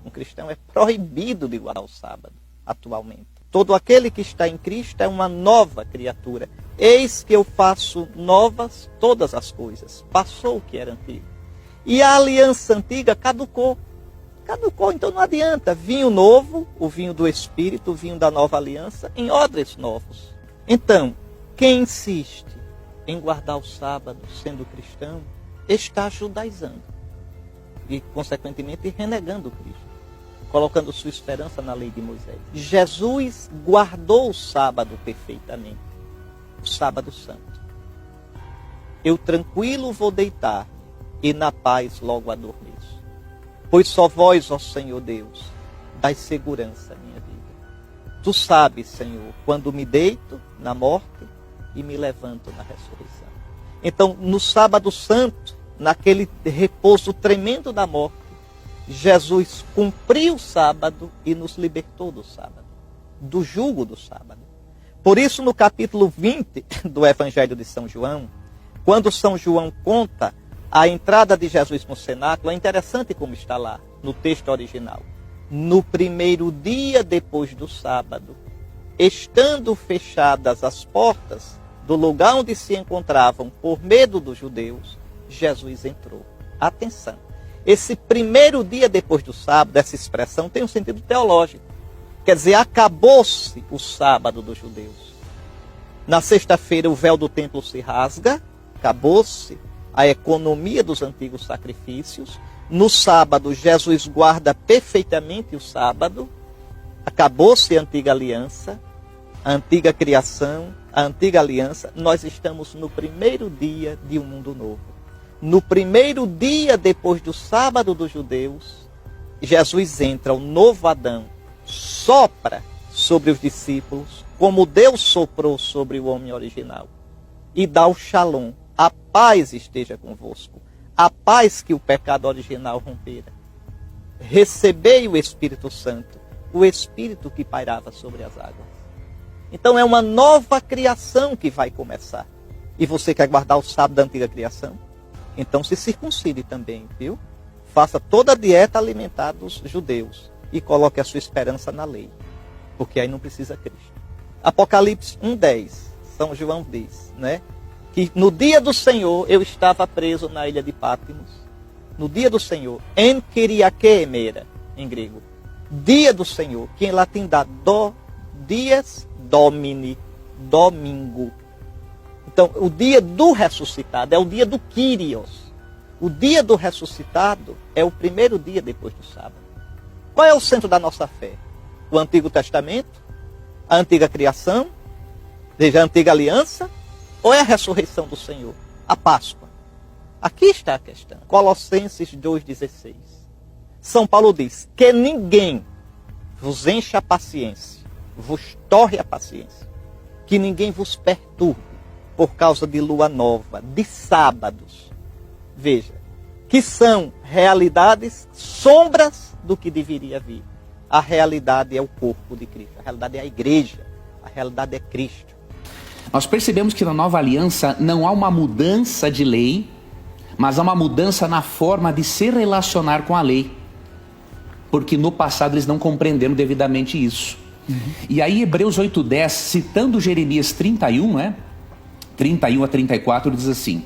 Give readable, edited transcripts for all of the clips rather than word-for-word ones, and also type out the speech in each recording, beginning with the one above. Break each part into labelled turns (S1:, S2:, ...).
S1: Um cristão é proibido de guardar o sábado, atualmente. Todo aquele que está em Cristo é uma nova criatura. Eis que eu faço novas todas as coisas. Passou o que era antigo. E a aliança antiga caducou. Caducou, então não adianta. Vinho novo, o vinho do Espírito, o vinho da nova aliança, em odres novos. Então, quem insiste em guardar o sábado sendo cristão, está judaizando. E, consequentemente, renegando Cristo. Colocando sua esperança na lei de Moisés. Jesus guardou o sábado perfeitamente. O sábado santo. Eu tranquilo vou deitar e na paz logo adormeço. Pois só vós, ó Senhor Deus, dai segurança à minha vida. Tu sabes, Senhor, quando me deito na morte e me levanto na ressurreição. Então, no sábado santo, naquele repouso tremendo da morte, Jesus cumpriu o sábado e nos libertou do sábado, do jugo do sábado. Por isso, no capítulo 20 do Evangelho de São João, quando São João conta a entrada de Jesus no cenáculo, é interessante como está lá, no texto original. No primeiro dia depois do sábado, estando fechadas as portas do lugar onde se encontravam por medo dos judeus, Jesus entrou. Atenção, esse primeiro dia depois do sábado, essa expressão tem um sentido teológico. Quer dizer, acabou-se o sábado dos judeus. Na sexta-feira o véu do templo se rasga, acabou-se a economia dos antigos sacrifícios. No sábado, Jesus guarda perfeitamente o sábado. Acabou-se a antiga aliança, a antiga criação, a antiga aliança. Nós estamos no primeiro dia de um mundo novo. No primeiro dia depois do sábado dos judeus, Jesus entra, o novo Adão, sopra sobre os discípulos, como Deus soprou sobre o homem original, e dá o shalom. A paz esteja convosco. A paz que o pecado original rompera. Recebei o Espírito Santo, o Espírito que pairava sobre as águas. Então é uma nova criação que vai começar. E você quer guardar o sábado da antiga criação? Então se circuncide também, viu? Faça toda a dieta alimentar dos judeus e coloque a sua esperança na lei, porque aí não precisa Cristo. Apocalipse 1:10, São João diz, né? Que no dia do Senhor eu estava preso na ilha de Pátimos. No dia do Senhor, en Kyriake emera, em grego. Dia do Senhor, que em latim dá dies domini, domingo. Então, o dia do ressuscitado é o dia do Kyrios. O dia do ressuscitado é o primeiro dia depois do sábado. Qual é o centro da nossa fé? O Antigo Testamento? A antiga criação? Veja, a antiga aliança? Ou é a ressurreição do Senhor? A Páscoa? Aqui está a questão. Colossenses 2,16. São Paulo diz que ninguém vos encha a paciência, vos torre a paciência, que ninguém vos perturbe por causa de lua nova, de sábados. Veja, que são realidades, sombras do que deveria vir. A realidade é o corpo de Cristo, a realidade é a igreja, a realidade é Cristo.
S2: Nós percebemos que na nova aliança não há uma mudança de lei, mas há uma mudança na forma de se relacionar com a lei. Porque no passado eles não compreenderam devidamente isso. E aí Hebreus 8:10, citando Jeremias 31, 31 a 34, diz assim: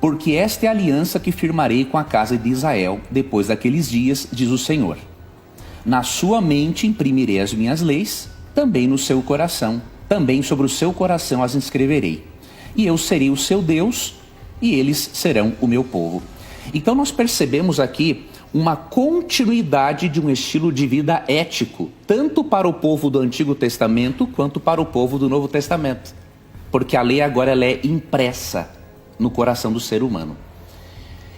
S2: porque esta é a aliança que firmarei com a casa de Israel depois daqueles dias, diz o Senhor. Na sua mente imprimirei as minhas leis, também no seu coração. Também sobre o seu coração as inscreverei. E eu serei o seu Deus, e eles serão o meu povo. Então nós percebemos aqui uma continuidade de um estilo de vida ético, tanto para o povo do Antigo Testamento, quanto para o povo do Novo Testamento. Porque a lei agora ela é impressa no coração do ser humano.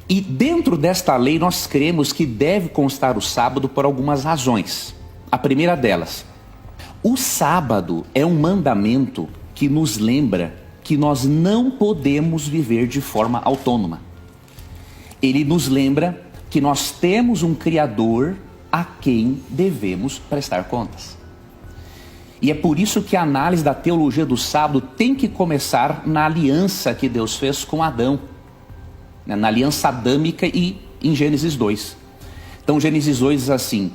S2: E dentro desta lei nós cremos que deve constar o sábado por algumas razões. A primeira delas: o sábado é um mandamento que nos lembra que nós não podemos viver de forma autônoma. Ele nos lembra que nós temos um Criador a quem devemos prestar contas. E é por isso que a análise da teologia do sábado tem que começar na aliança que Deus fez com Adão, na aliança adâmica e em Gênesis 2. Então Gênesis 2 diz assim,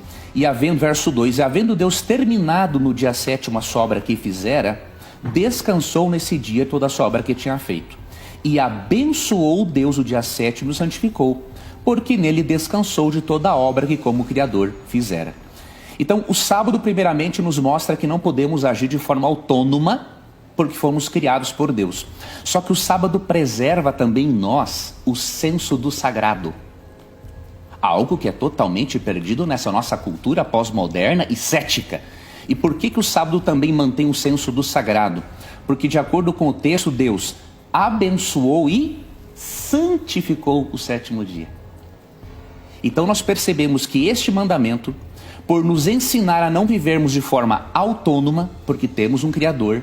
S2: verso 2, e havendo Deus terminado no dia 7º a sua obra que fizera, descansou nesse dia toda a sua obra que tinha feito. E abençoou Deus o dia 7º e o santificou, porque nele descansou de toda a obra que como Criador fizera. Então o sábado primeiramente nos mostra que não podemos agir de forma autônoma, porque fomos criados por Deus. Só que o sábado preserva também em nós o senso do sagrado. Algo que é totalmente perdido nessa nossa cultura pós-moderna e cética. E por que o sábado também mantém o senso do sagrado? Porque de acordo com o texto, Deus abençoou e santificou o 7º dia. Então nós percebemos que este mandamento, por nos ensinar a não vivermos de forma autônoma, porque temos um Criador,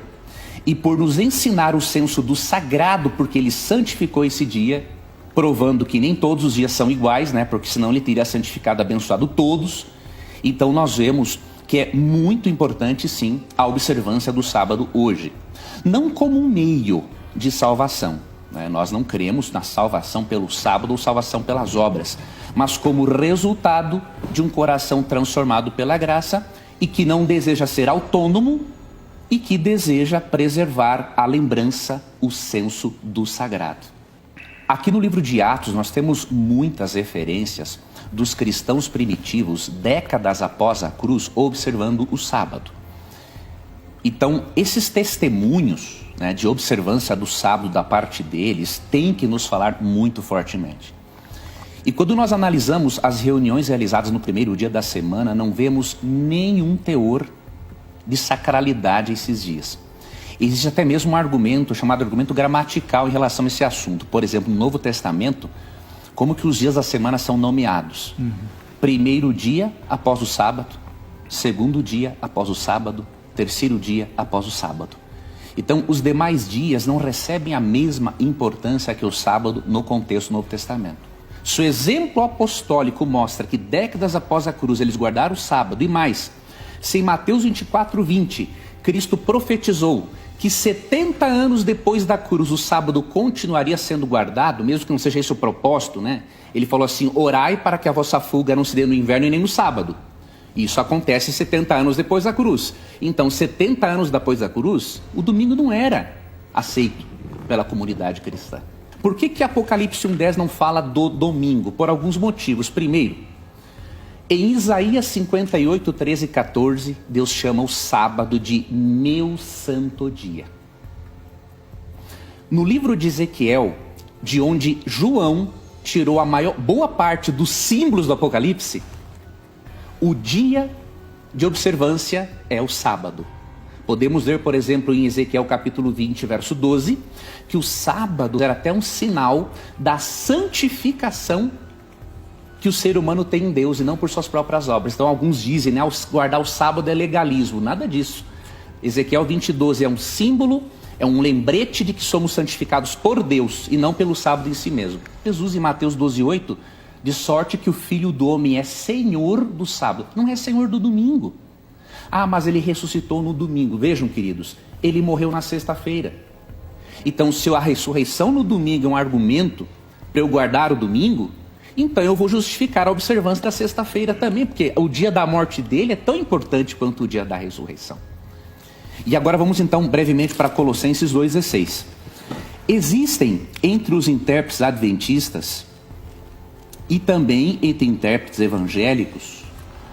S2: e por nos ensinar o senso do sagrado, porque Ele santificou esse dia, provando que nem todos os dias são iguais, né? Porque senão Ele teria santificado, abençoado todos. Então nós vemos que é muito importante, sim, a observância do sábado hoje. Não como um meio de salvação, né? Nós não cremos na salvação pelo sábado ou salvação pelas obras, mas como resultado de um coração transformado pela graça e que não deseja ser autônomo e que deseja preservar a lembrança, o senso do sagrado. Aqui no livro de Atos nós temos muitas referências dos cristãos primitivos, décadas após a cruz, observando o sábado. Então, esses testemunhos, né, de observância do sábado da parte deles, têm que nos falar muito fortemente. E quando nós analisamos as reuniões realizadas no primeiro dia da semana, não vemos nenhum teor de sacralidade esses dias. Existe até mesmo um argumento chamado argumento gramatical em relação a esse assunto. Por exemplo, no Novo Testamento, como que os dias da semana são nomeados? Primeiro dia após o sábado, segundo dia após o sábado, terceiro dia após o sábado. Então, os demais dias não recebem a mesma importância que o sábado no contexto do Novo Testamento. Se o exemplo apostólico mostra que décadas após a cruz eles guardaram o sábado e mais, se em Mateus 24:20 Cristo profetizou que 70 anos depois da cruz o sábado continuaria sendo guardado, mesmo que não seja esse o propósito, né? Ele falou assim, orai para que a vossa fuga não se dê no inverno e nem no sábado. Isso acontece 70 anos depois da cruz. Então, 70 anos depois da cruz, o domingo não era aceito pela comunidade cristã. Por que Apocalipse 1:10 não fala do domingo? Por alguns motivos. Primeiro, em Isaías 58, 13 e 14, Deus chama o sábado de meu santo dia. No livro de Ezequiel, de onde João tirou a boa parte dos símbolos do Apocalipse, o dia de observância é o sábado. Podemos ver, por exemplo, em Ezequiel capítulo 20, verso 12, que o sábado era até um sinal da santificação que o ser humano tem em Deus e não por suas próprias obras. Então alguns dizem, né, guardar o sábado é legalismo. Nada disso. Ezequiel 20, 12 é um símbolo, é um lembrete de que somos santificados por Deus e não pelo sábado em si mesmo. Jesus em Mateus 12, 8, de sorte que o Filho do Homem é Senhor do sábado. Não é Senhor do domingo. Ah, mas ele ressuscitou no domingo. Vejam, queridos, ele morreu na sexta-feira. Então, se a ressurreição no domingo é um argumento para eu guardar o domingo, então eu vou justificar a observância da sexta-feira também, porque o dia da morte dele é tão importante quanto o dia da ressurreição. E agora vamos então brevemente para Colossenses 2,16. Existem entre os intérpretes adventistas e também entre intérpretes evangélicos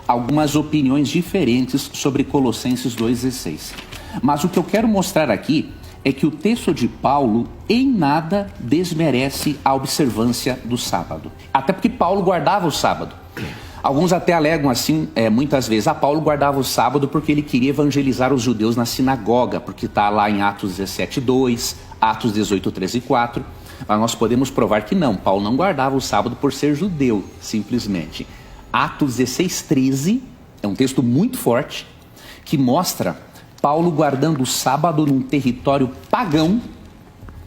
S2: algumas opiniões diferentes sobre Colossenses 2,16. Mas o que eu quero mostrar aqui é que o texto de Paulo em nada desmerece a observância do sábado. Até porque Paulo guardava o sábado. Alguns até alegam assim, muitas vezes, Paulo guardava o sábado porque ele queria evangelizar os judeus na sinagoga, porque está lá em Atos 17:2, Atos 18:3 e 4. Mas nós podemos provar que não, Paulo não guardava o sábado por ser judeu, simplesmente. Atos 16:13 é um texto muito forte, que mostra Paulo guardando o sábado num território pagão,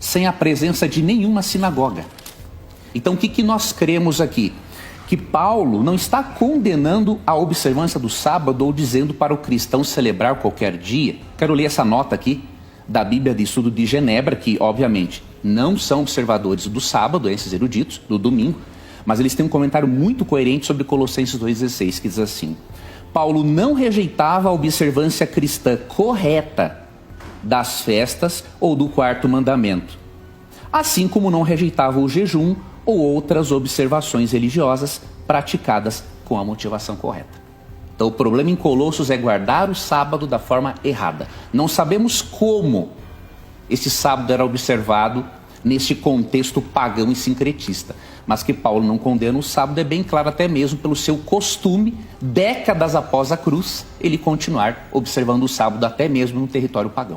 S2: sem a presença de nenhuma sinagoga. Então o que nós cremos aqui? Que Paulo não está condenando a observância do sábado ou dizendo para o cristão celebrar qualquer dia. Quero ler essa nota aqui da Bíblia de Estudo de Genebra, que obviamente não são observadores do sábado, esses eruditos, do domingo, mas eles têm um comentário muito coerente sobre Colossenses 2,16, que diz assim: Paulo não rejeitava a observância cristã correta das festas ou do quarto mandamento, assim como não rejeitava o jejum ou outras observações religiosas praticadas com a motivação correta. Então o problema em Colossos é guardar o sábado da forma errada. Não sabemos como esse sábado era observado neste contexto pagão e sincretista, mas que Paulo não condena o sábado é bem claro, até mesmo pelo seu costume, décadas após a cruz, ele continuar observando o sábado até mesmo no território pagão.